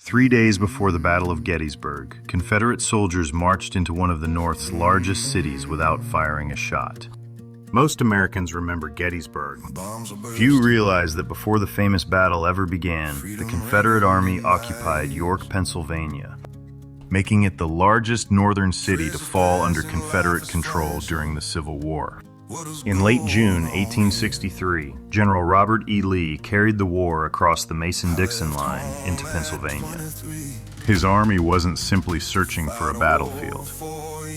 3 days before the Battle of Gettysburg, Confederate soldiers marched into one of the North's largest cities without firing a shot. Most Americans remember Gettysburg. Few realize that before the famous battle ever began, the Confederate Army occupied York, Pennsylvania, making it the largest northern city to fall under Confederate control during the Civil War. In late June 1863, General Robert E. Lee carried the war across the Mason-Dixon line into Pennsylvania. His army wasn't simply searching for a battlefield.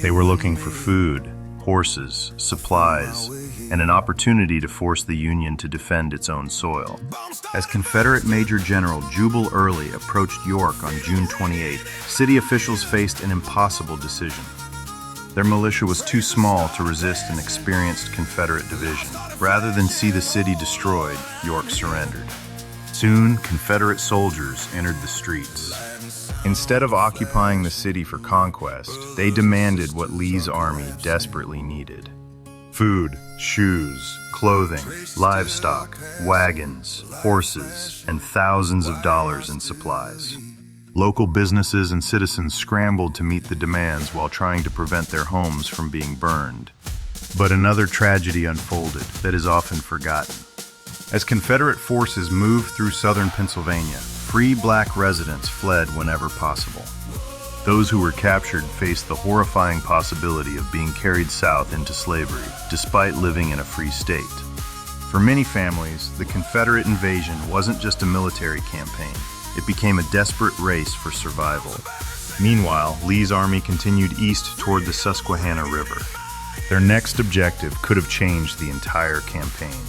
They were looking for food, horses, supplies, and an opportunity to force the Union to defend its own soil. As Confederate Major General Jubal Early approached York on June 28, city officials faced an impossible decision. Their militia was too small to resist an experienced Confederate division. Rather than see the city destroyed, York surrendered. Soon, Confederate soldiers entered the streets. Instead of occupying the city for conquest, they demanded what Lee's army desperately needed: food, shoes, clothing, livestock, wagons, horses, and thousands of dollars in supplies. Local businesses and citizens scrambled to meet the demands while trying to prevent their homes from being burned. But another tragedy unfolded that is often forgotten. As Confederate forces moved through southern Pennsylvania, free black residents fled whenever possible. Those who were captured faced the horrifying possibility of being carried south into slavery, despite living in a free state. For many families, the Confederate invasion wasn't just a military campaign. It became a desperate race for survival. Meanwhile, Lee's army continued east toward the Susquehanna River. Their next objective could have changed the entire campaign.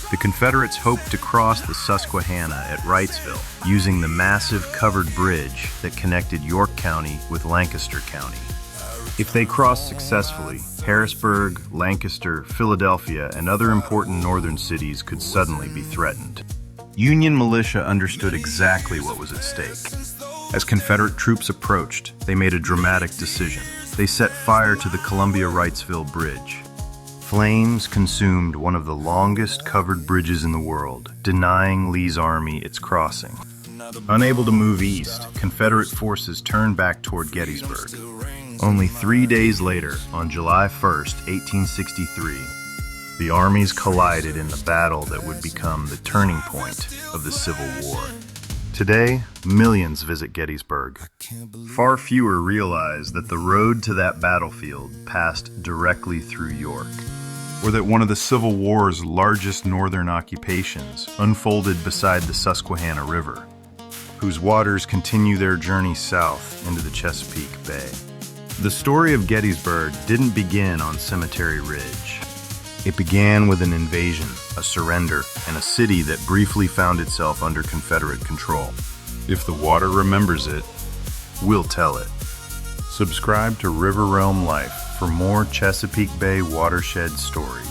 The Confederates hoped to cross the Susquehanna at Wrightsville using the massive covered bridge that connected York County with Lancaster County. If they crossed successfully, Harrisburg, Lancaster, Philadelphia, and other important northern cities could suddenly be threatened. Union militia understood exactly what was at stake. As Confederate troops approached, they made a dramatic decision. They set fire to the Columbia-Wrightsville Bridge. Flames consumed one of the longest covered bridges in the world, denying Lee's army its crossing. Unable to move east, Confederate forces turned back toward Gettysburg. Only 3 days later, on July 1st, 1863, the armies collided in the battle that would become the turning point of the Civil War. Today, millions visit Gettysburg. Far fewer realize that the road to that battlefield passed directly through York, or that one of the Civil War's largest northern occupations unfolded beside the Susquehanna River, whose waters continue their journey south into the Chesapeake Bay. The story of Gettysburg didn't begin on Cemetery Ridge. It began with an invasion, a surrender, and a city that briefly found itself under Confederate control. If the water remembers it, we'll tell it. Subscribe to River Realm Life for more Chesapeake Bay watershed stories.